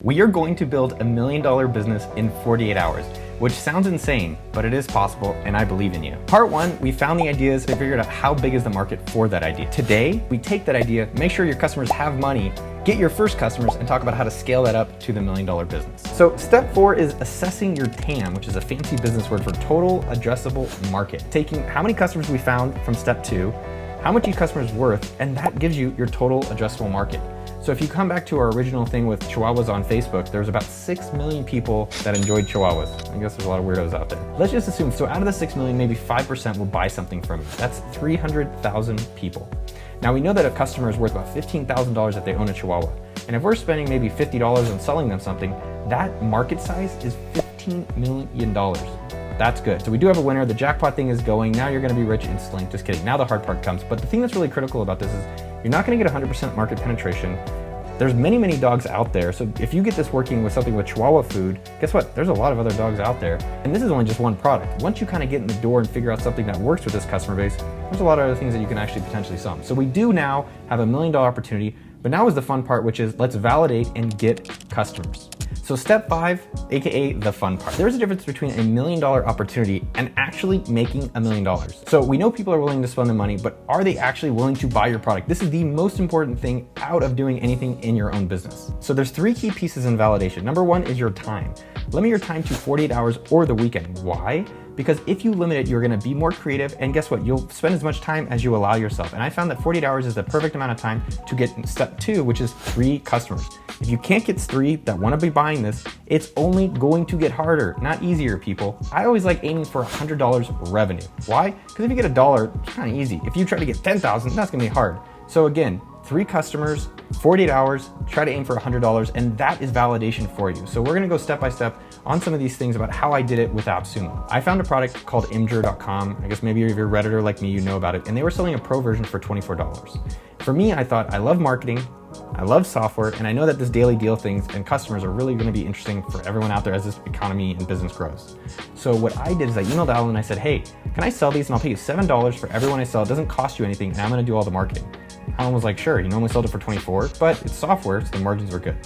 We are going to build $1 million business in 48 hours, which sounds insane, but it is possible, and I believe in you. Part one, we found the ideas and figured out how big is the market for that idea. Today, we take that idea, make sure your customers have money, get your first customers, and talk about how to scale that up to the $1 million business. So step 4 is assessing your TAM, which is a fancy business word for total addressable market. Taking how many customers we found from step 2, how much each customer is worth, and that gives you your total addressable market. So if you come back to our original thing with Chihuahuas on Facebook, there's about 6 million people that enjoyed Chihuahuas. I guess there's a lot of weirdos out there. Let's just assume, so out of the 6 million, maybe 5% will buy something from you. That's 300,000 people. Now we know that a customer is worth about $15,000 if they own a Chihuahua. And if we're spending maybe $50 on selling them something, that market size is $15 million. That's good. So we do have a winner. The jackpot thing is going. Now you're gonna be rich instantly. Just kidding. Now the hard part comes. But the thing that's really critical about this is you're not gonna get 100% market penetration. There's many dogs out there. So if you get this working with something with Chihuahua food, guess what? There's a lot of other dogs out there. And this is only just one product. Once you kind of get in the door and figure out something that works with this customer base, there's a lot of other things that you can actually potentially sell. So we do now have $1 million opportunity, but now is the fun part, which is let's validate and get customers. So step 5, AKA the fun part. There's a difference between $1 million opportunity and actually making $1 million. So we know people are willing to spend the money, but are they actually willing to buy your product? This is the most important thing out of doing anything in your own business. So there's 3 key pieces in validation. Number 1 is your time. Limit your time to 48 hours or the weekend. Why? Because if you limit it, you're gonna be more creative, and guess what? You'll spend as much time as you allow yourself. And I found that 48 hours is the perfect amount of time to get step 2, which is 3 customers. If you can't get 3 that wanna be buying this, it's only going to get harder, not easier, people. I always like aiming for $100 revenue. Why? Because if you get $1, it's kinda easy. If you try to get 10,000, that's gonna be hard. So again, 3 customers, 48 hours, try to aim for $100, and that is validation for you. So we're gonna go step by step on some of these things about how I did it with AppSumo. I found a product called Imgur.com. I guess maybe if you're a Redditor like me, you know about it. And they were selling a pro version for $24. For me, I thought I love marketing, I love software, and I know that this daily deal things and customers are really gonna be interesting for everyone out there as this economy and business grows. So what I did is I emailed Alan and I said, hey, can I sell these and I'll pay you $7 for everyone I sell. It doesn't cost you anything and I'm gonna do all the marketing. Alan was like, sure, he normally sold it for 24, but it's software, so the margins were good.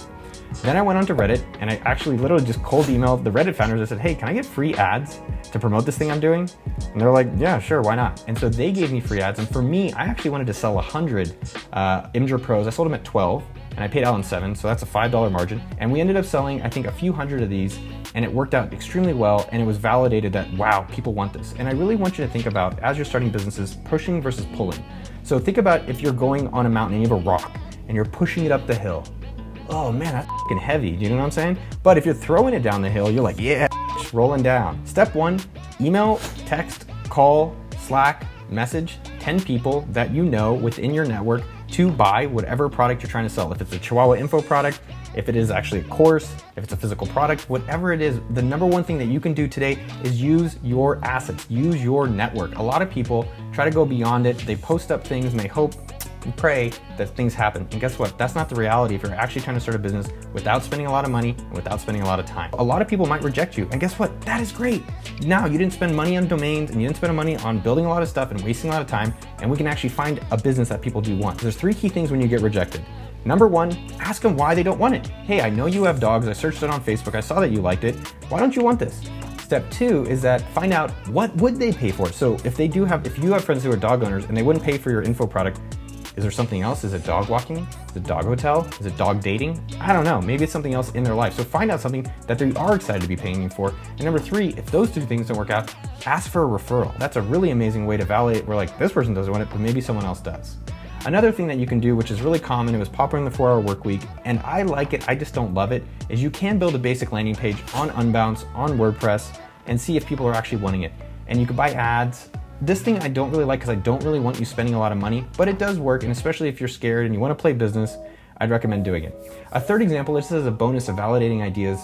Then I went onto Reddit and I actually literally just cold emailed the Reddit founders. I said, hey, can I get free ads to promote this thing I'm doing? And they're like, yeah, sure, why not? And so they gave me free ads. And for me, I actually wanted to sell 100 Imgur Pros. I sold them at 12 and I paid Alan 7, so that's a $5 margin. And we ended up selling, I think, a few hundred of these, and it worked out extremely well, and it was validated that, wow, people want this. And I really want you to think about, as you're starting businesses, pushing versus pulling. So think about if you're going on a mountain and you have a rock and you're pushing it up the hill. Oh man, that's fucking heavy, do you know what I'm saying? But if you're throwing it down the hill, you're like, yeah, just rolling down. Step 1, email, text, call, Slack, message 10 people that you know within your network to buy whatever product you're trying to sell. If it's a Chihuahua info product, if it is actually a course, if it's a physical product, whatever it is, the number 1 thing that you can do today is use your assets, use your network. A lot of people try to go beyond it. They post up things and they hope and pray that things happen. And guess what? That's not the reality if you're actually trying to start a business without spending a lot of money and without spending a lot of time. A lot of people might reject you. And guess what? That is great. Now you didn't spend money on domains and you didn't spend money on building a lot of stuff and wasting a lot of time. And we can actually find a business that people do want. There's 3 key things when you get rejected. Number 1, ask them why they don't want it. Hey, I know you have dogs. I searched it on Facebook. I saw that you liked it. Why don't you want this? Step 2 is that find out what would they pay for it. So if you have friends who are dog owners and they wouldn't pay for your info product, is there something else? Is it dog walking? Is it dog hotel? Is it dog dating? I don't know. Maybe it's something else in their life. So find out something that they are excited to be paying you for. And number 3, if those 2 things don't work out, ask for a referral. That's a really amazing way to validate where like this person doesn't want it, but maybe someone else does. Another thing that you can do, which is really common, it was popular in the 4-hour work week, and I like it, I just don't love it, is you can build a basic landing page on Unbounce, on WordPress, and see if people are actually wanting it. And you can buy ads. This thing I don't really like because I don't really want you spending a lot of money, but it does work, and especially if you're scared and you want to play business, I'd recommend doing it. A third example, this is a bonus of validating ideas,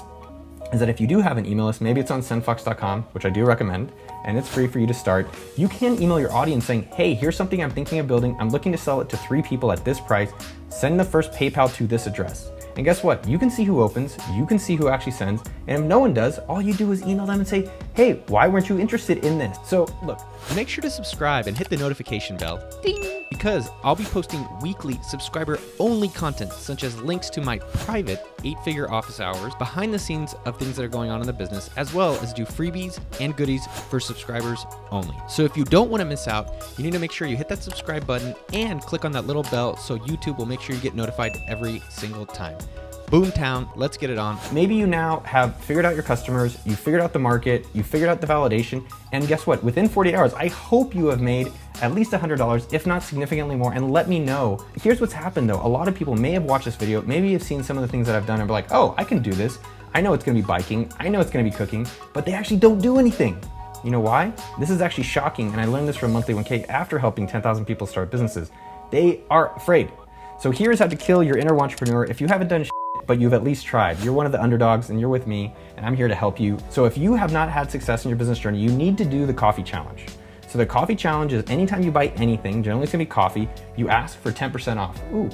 is that if you do have an email list, maybe it's on sendfox.com, which I do recommend, and it's free for you to start, you can email your audience saying, hey, here's something I'm thinking of building. I'm looking to sell it to 3 people at this price. Send the first PayPal to this address. And guess what? You can see who opens, you can see who actually sends, and if no one does, all you do is email them and say, hey, why weren't you interested in this? So look, Make sure to subscribe and hit the notification bell. Ding! because I'll be posting weekly subscriber-only content, such as links to my private 8-figure office hours, behind the scenes of things that are going on in the business, as well as do freebies and goodies for subscribers only. So if you don't want to miss out, you need to make sure you hit that subscribe button and click on that little bell so YouTube will make sure you get notified every single time. Boomtown, let's get it on. Maybe you now have figured out your customers, you figured out the market, you figured out the validation, and guess what? Within 48 hours, I hope you have made at least $100, if not significantly more, and let me know. Here's what's happened though. A lot of people may have watched this video, maybe you've seen some of the things that I've done and be like, oh, I can do this. I know it's gonna be biking, I know it's gonna be cooking, but they actually don't do anything. You know why? This is actually shocking, and I learned this from Monthly 1K after helping 10,000 people start businesses. They are afraid. So here's how to kill your inner wantrepreneur. If you haven't done but you've at least tried. You're one of the underdogs and you're with me and I'm here to help you. So if you have not had success in your business journey, you need to do the coffee challenge. So the coffee challenge is anytime you buy anything, generally it's gonna be coffee, you ask for 10% off. Ooh.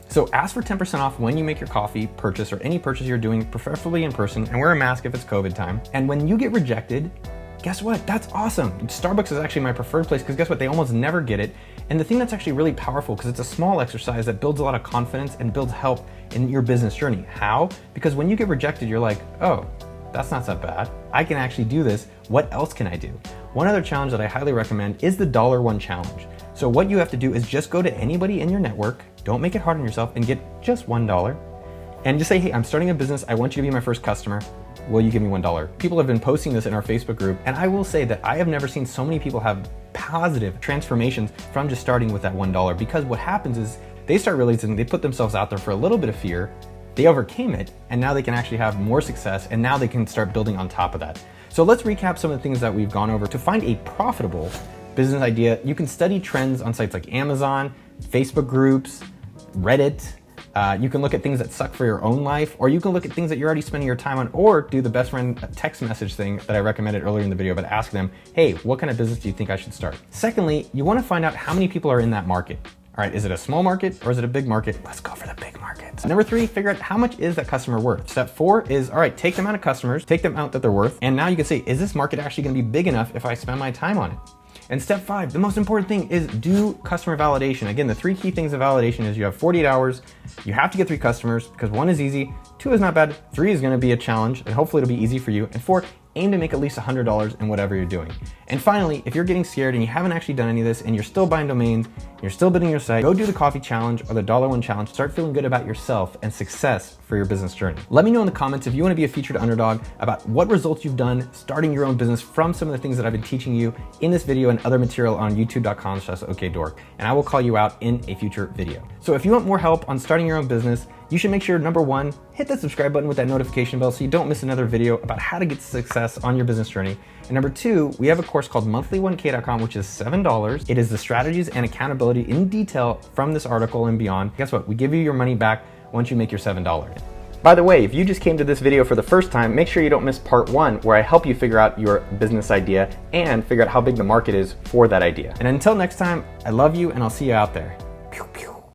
So ask for 10% off when you make your coffee purchase or any purchase you're doing, preferably in person, and wear a mask if it's COVID time. And when you get rejected, guess what? That's awesome. Starbucks is actually my preferred place because guess what? They almost never get it. And the thing that's actually really powerful, because it's a small exercise that builds a lot of confidence and builds help in your business journey. How? Because when you get rejected, you're like, oh, that's not that bad. I can actually do this. What else can I do? One other challenge that I highly recommend is the $1 challenge. So what you have to do is just go to anybody in your network, don't make it hard on yourself, and get just $1. And just say, hey, I'm starting a business. I want you to be my first customer. Will you give me $1? People have been posting this in our Facebook group, and I will say that I have never seen so many people have positive transformations from just starting with that $1, because what happens is they start realizing they put themselves out there for a little bit of fear, they overcame it, and now they can actually have more success, and now they can start building on top of that. So let's recap some of the things that we've gone over. To find a profitable business idea, you can study trends on sites like Amazon, Facebook groups, Reddit. You can look at things that suck for your own life, or you can look at things that you're already spending your time on, or do the best friend text message thing that I recommended earlier in the video, but ask them, hey, what kind of business do you think I should start? Secondly, you want to find out how many people are in that market. All right, is it a small market or is it a big market? Let's go for the big market. Number 3, figure out how much is that customer worth. Step 4 is, all right, take the amount of customers, take the amount that they're worth, and now you can say, is this market actually going to be big enough if I spend my time on it? And step 5, the most important thing is do customer validation. Again, the 3 key things of validation is you have 48 hours, you have to get 3 customers because 1 is easy, 2 is not bad, 3 is gonna be a challenge, and hopefully it'll be easy for you, and 4, aim to make at least $100 in whatever you're doing. And finally, if you're getting scared and you haven't actually done any of this and you're still buying domains, you're still building your site, go do the coffee challenge or the $1 challenge. Start feeling good about yourself and success for your business journey. Let me know in the comments if you want to be a featured underdog about what results you've done starting your own business from some of the things that I've been teaching you in this video and other material on youtube.com/okdork, and I will call you out in a future video. So if you want more help on starting your own business, you should make sure, number 1, hit that subscribe button with that notification bell so you don't miss another video about how to get success on your business journey. And number 2, we have a course called monthly1k.com, which is $7. It is the strategies and accountability in detail from this article and beyond. Guess what? We give you your money back once you make your $7. By the way, if you just came to this video for the first time, make sure you don't miss part 1, where I help you figure out your business idea and figure out how big the market is for that idea. And until next time, I love you and I'll see you out there.